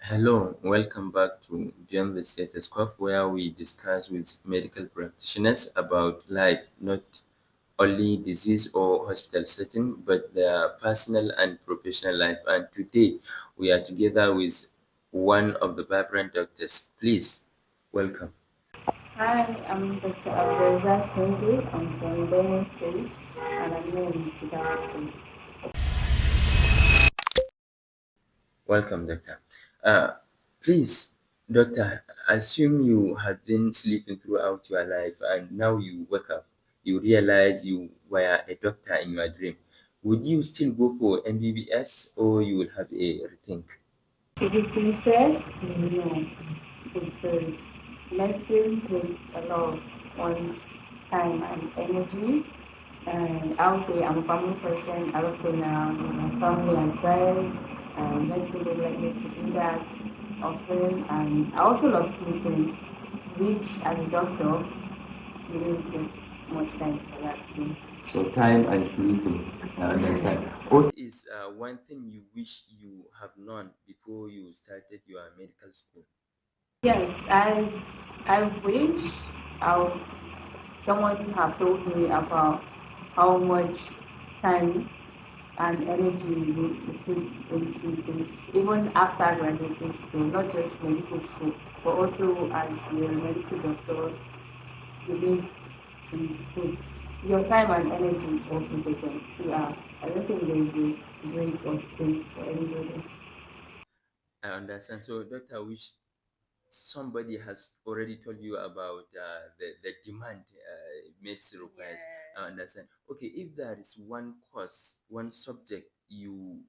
Hello, welcome back to Beyond the Stethoscope, where we discuss with medical practitioners about life, not only disease or hospital setting, but their personal and professional life. And today we are together with one of the vibrant doctors. Please, welcome. Hi, I'm Dr. Abdulrazzaq. I'm from Benue State and I'm new in Jigawa State. Welcome, doctor. Uh, Please, doctor, assume you have been sleeping throughout your life and now you wake up. You realize you were a doctor in your dream. Would you still go for MBBS or you will have a rethink? To be sincere, no, because medicine takes a lot of one's time and energy. And I would say I'm a family person. I love staying around with my family and friends. And medicine would like me to do that often. And I also love sleeping, which as a doctor, you don't get much time for that too. So time and sleeping. I understand. What is one thing you wish you have known before you started your medical school? Yes, I wish I, someone had told me about how much time and energy you need to put into this, even after graduating school, not just medical school, but also as a medical doctor, you need to put your time and energy is also taken throughout. I don't think there is a break or space for anybody. I understand. So, doctor, wish somebody has already told you about the demand medicine requires. I understand. Okay, if there is one course, one subject you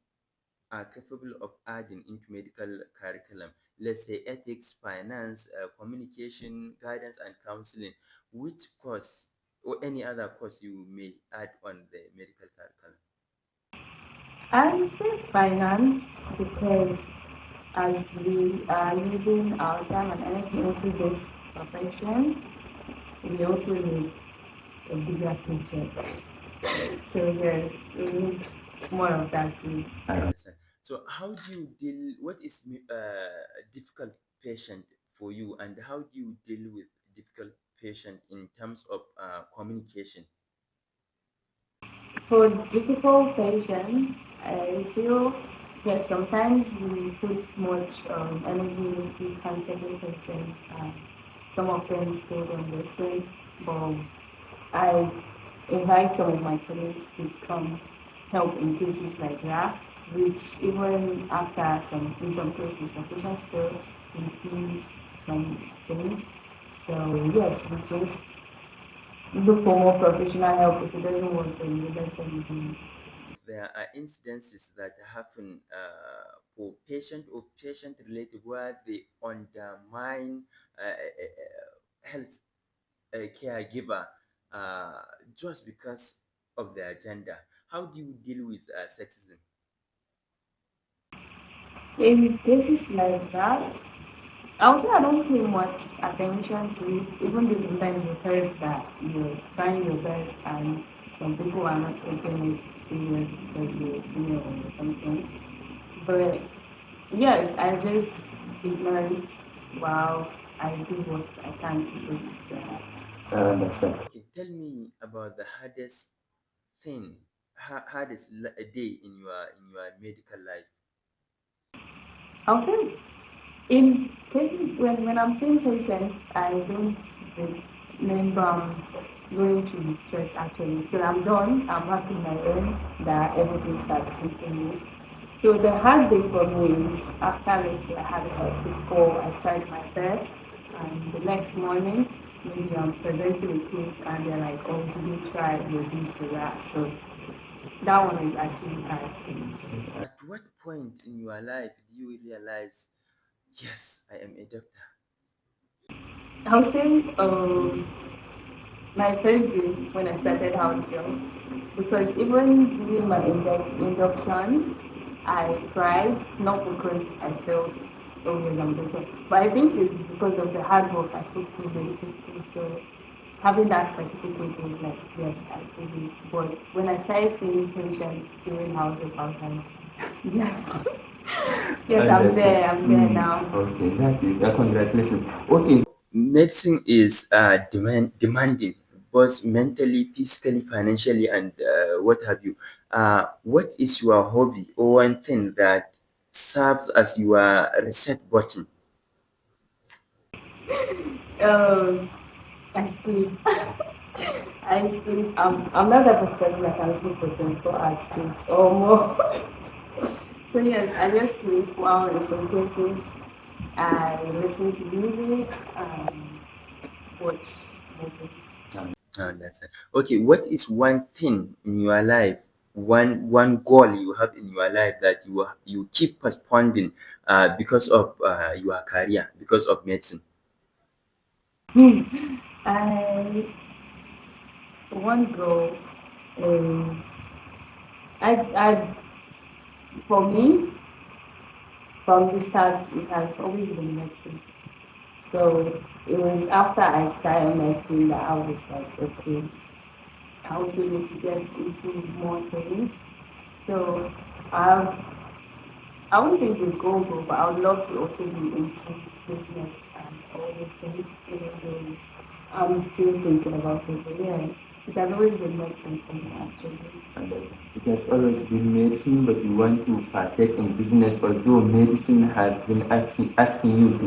are capable of adding into medical curriculum, let's say ethics, finance, communication, guidance, and counseling, which course or any other course you may add on the medical curriculum? I would say finance because as we are using our time and energy into this profession, we also need a bigger paycheck. So yes, we need more of that too. I understand. So, how do you deal? What is a difficult patient for you, and how do you deal with difficult patient in terms of communication? For difficult patients, I feel that sometimes we put much energy into counseling patients and some of them still don't listen. But I invite some of my colleagues to come help in cases like that, which even after in some cases, the patient still refuse some things. So yes, we just look for more professional help. If it doesn't work, then we let them be. There are incidences that happen for patient or patient related where they undermine health caregiver uh, just because of their gender. How do you deal with sexism? In cases like that, I would say I don't pay much attention to it, even though sometimes it hurts that you're trying your best and some people are not taking it serious because you're female or something. But yes, I just ignore it while I do what I can to save their lives. I understand. Okay, tell me about the hardest thing, hardest day in your medical life. I'll say in cases when I'm seeing patients, I don't remember going through the stress actually. Still, I'm done. I'm happy my own that everything starts suiting me. So the hard day for me is after let's say I had a hectic call, I tried my best, and the next morning maybe I'm presenting a case and they're like, "Oh, did you try your this or that?" So that one is actually hard. At what point in your life do you realize, yes, I am a doctor? I'll say my first day when I started house job because even during my induction, I cried not because I felt oh yes I'm better, but I think it's because of the hard work I put through medical school. So having that certificate was like yes I did it. But when I started seeing patients during house work, I was like yes Yes, I'm there. I'm there now. Okay, that is congratulations. Okay, medicine is demanding, both mentally, physically, financially, and what have you. What is your hobby or one thing that serves as your reset button? Um, I sleep. I sleep. I'm not that type of person that can sleep for 24 hours straight or more. So yes, I just sleep while in some cases I listen to music, watch movies. That's it. Okay, what is one thing in your life, one goal you have in your life that you keep postponing because of your career, because of medicine? I one goal is I for me from the start it has always been medicine. So it was after I started medicine that I was like, okay, I also need to get into more things. So I I wouldn't say it's a goal, but I would love to also be into business and all those things, even though I'm still thinking about it. But yeah, it has always been medicine for me actually. And it has always been medicine, but you want to partake in business, although medicine has been asking you to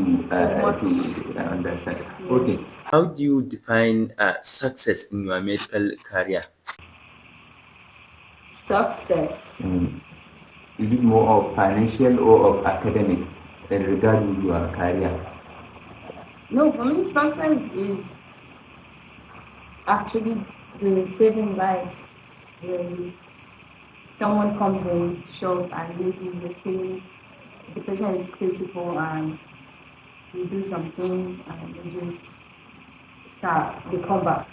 understand. Okay, Yes. how do you define success in your medical career? Success. Is it more of financial or of academic in regard with your career? No, for me, success is actually the saving lives. When someone comes in short and maybe they say the patient is critical and you do some things and you just start the comeback.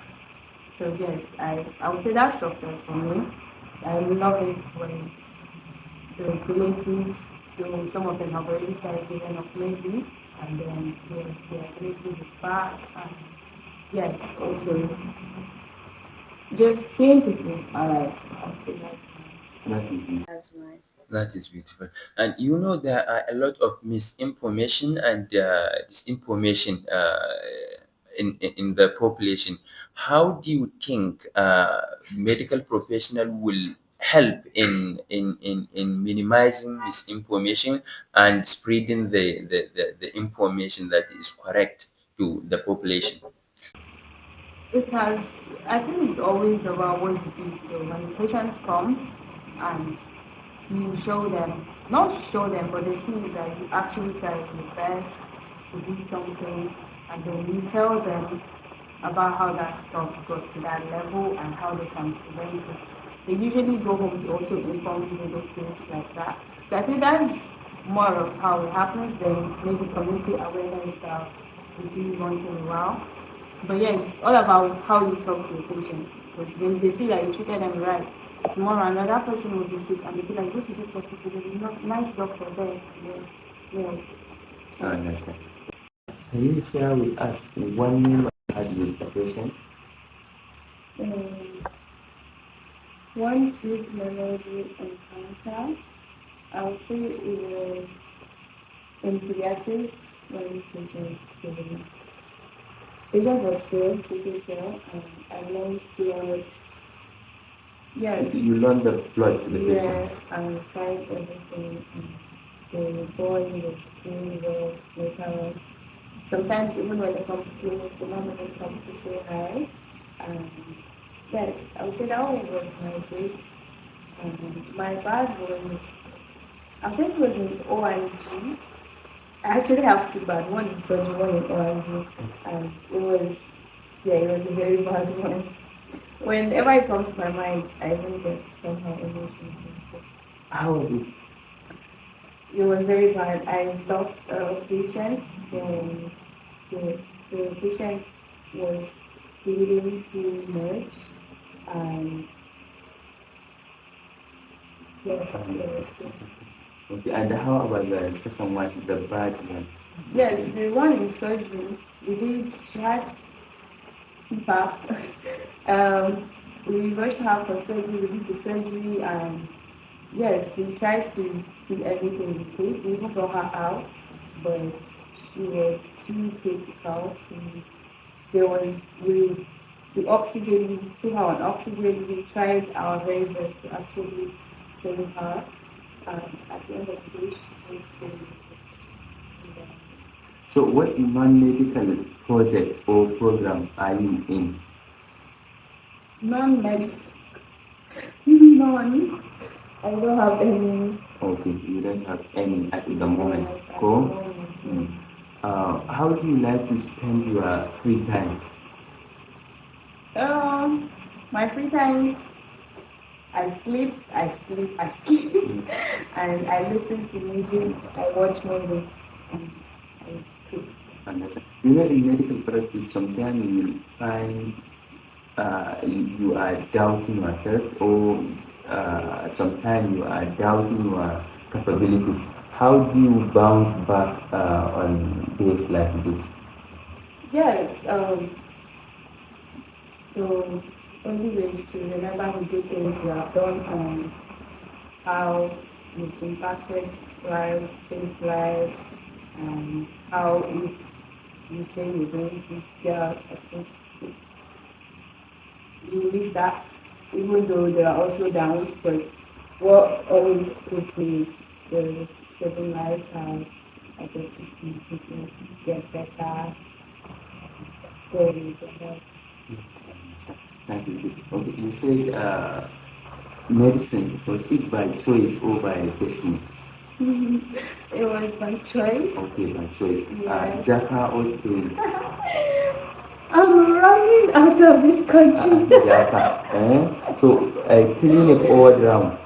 So yes, I would say that's success for me. I love it when the relatives, though some of them have already started giving up lately, and then yes, they are lately back, and yes, also just seeing people alive. I would say That is beautiful. that's right. That is beautiful. And you know, there are a lot of misinformation and disinformation in the population. How do you think medical professional will help in minimizing misinformation and spreading the information that is correct to the population? It has, I think it's always about what you do. So when patients come and you show them, not show them, but they see that you actually try your best to do something, and then you tell them about how that stuff got to that level and how they can prevent it. They usually go home to also inform you little things like that. So I think that's more of how it happens than maybe community awareness that we do once in a while. But yeah, it's all about how you talk to your patients. Because when they see that you treated them right, tomorrow another person will be sick and they'll be like, go to this hospital, there's a nice doctor there. Yeah, yes. I understand. Can you share with us one meal you had with the patient? Um, one big memory encounter, I would say it was in pediatrics when patient was fair, sickle cell, and I learned blood. Yes. You learned the blood to the patient. Yes, and tried everything. And the boy was doing well later on. Sometimes even when they come to clinic, the mom even comes to say hi. And yes, I would say that one was my break. My bad was, I think it was in OIG. I actually have two bad, one in surgery, one in OIG. And it was, yeah, it was a very bad one. Whenever it comes to my mind, I even get somehow emotional. How was it? It was very bad. I lost a patient when yes, the patient was bleeding too much. And yes, it was good. Okay, and how about the second one, the bad one? Yes, the one in surgery, we did, she had TPAP. um, we rushed her for surgery, we did the surgery, and Yes, we tried to do everything we could. We even got her out, but she was too critical. There was the oxygen. We put her on oxygen. We tried our very best to actually save her. At the end of the day, she was saved. So, what non-medical project or program are you in? Non-medical. None. I don't have any. Okay, you don't have any at the moment. Yes, at the Cool. moment. How do you like to spend your free time? My free time, I sleep, and I listen to music. I watch movies, and I cook. Understand. You know, in medical practice, sometimes you will find you are doubting yourself, or sometimes you are doubting your capabilities. How do you bounce back on days like this? Yes. So only ways to remember the good things you have done and how you've impacted lives, saved lives, and how if you say you're going to get out of it, it's, you release that, even though there are also downs, but what always keeps me is the saving lives, how I get to see people get better, go with their health. Thank you. Okay, you said medicine, was it by choice or by destiny? It was by choice. Okay, by choice. Yes. Japa or Spain? I'm running out of this country. Japa. So, clinic all around.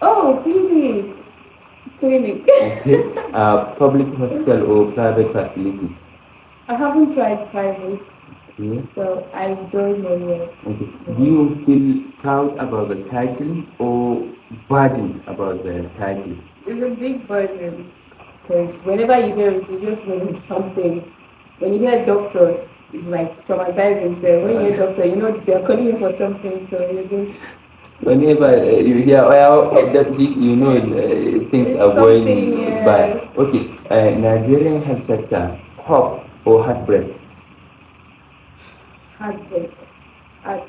Oh, clinic. Okay. Public hospital or private facility? I haven't tried private, Okay. so I don't know yet. Okay. Do you feel proud about the title or burdened about the title? It's a big burden because whenever you hear it, you just know it's something. When you hear doctor, it's like traumatizing. So when you hear doctor, you know they're calling you for something, so you just. Whenever you hear, well, that you know things It's are going something, yes. bad. Okay, Nigerian health sector, hope or heartbreak? Heartbreak at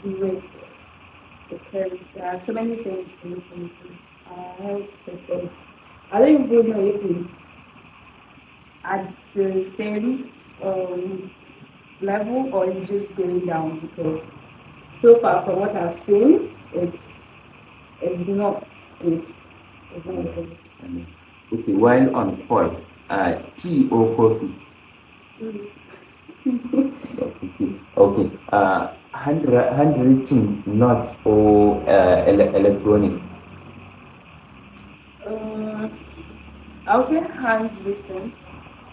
the rate because there are so many things we need to improve. Health sectors. I don't even know if it's at the same level or it's just going down because so far from what I've seen, it's not good. It's not good. Okay, while on call, tea or coffee? Okay. Handwritten notes or electronic? I would say handwritten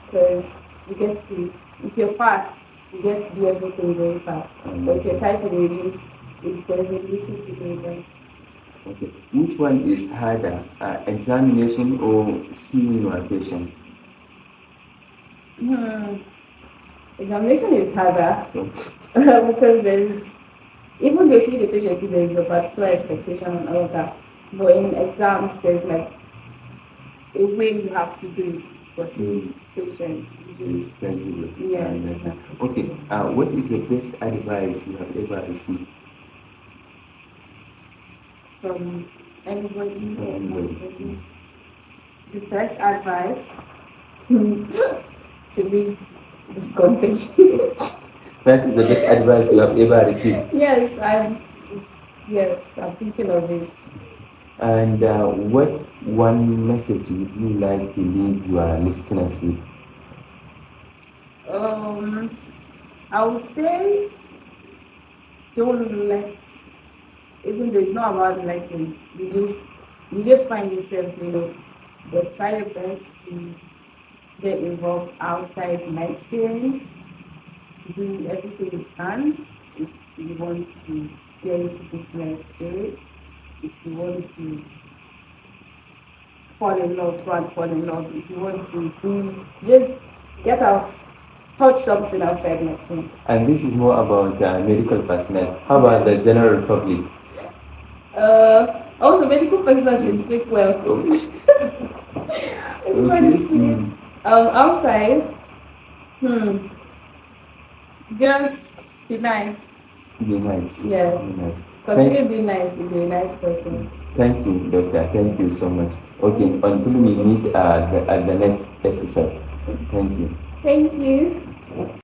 because you get to, if you're fast, you get to do everything very fast. But if you're typing, there's a little delay there. Okay. Which one is harder, examination or seeing your patient? Examination is harder because even though you see the patient, there is a particular expectation and all of that. But in exams, there's like a way you have to do it for seeing patients. It's flexible. Yes. Okay. What is the best advice you have ever received? From anybody. The best advice to leave this country. That is the best advice you have ever received. Yes, I'm thinking of it. And what one message would you like to leave your listeners with? I would say don't let, even though it's not about letting, you just find yourself in it, but try your best to get involved outside medicine, do everything you can if you want to get into business, if you want to fall in love, go and fall in love. If you want to just get out, touch something outside medicine. And this is more about medical personnel. How about the general public? Also, medical personnel should sleep well. Everybody sleep. Outside, just be nice. Be nice. Yes. Be nice. Continue being nice to be a nice person. Thank you, Doctor. Thank you so much. Okay, until we meet at the next episode. Thank you. Thank you.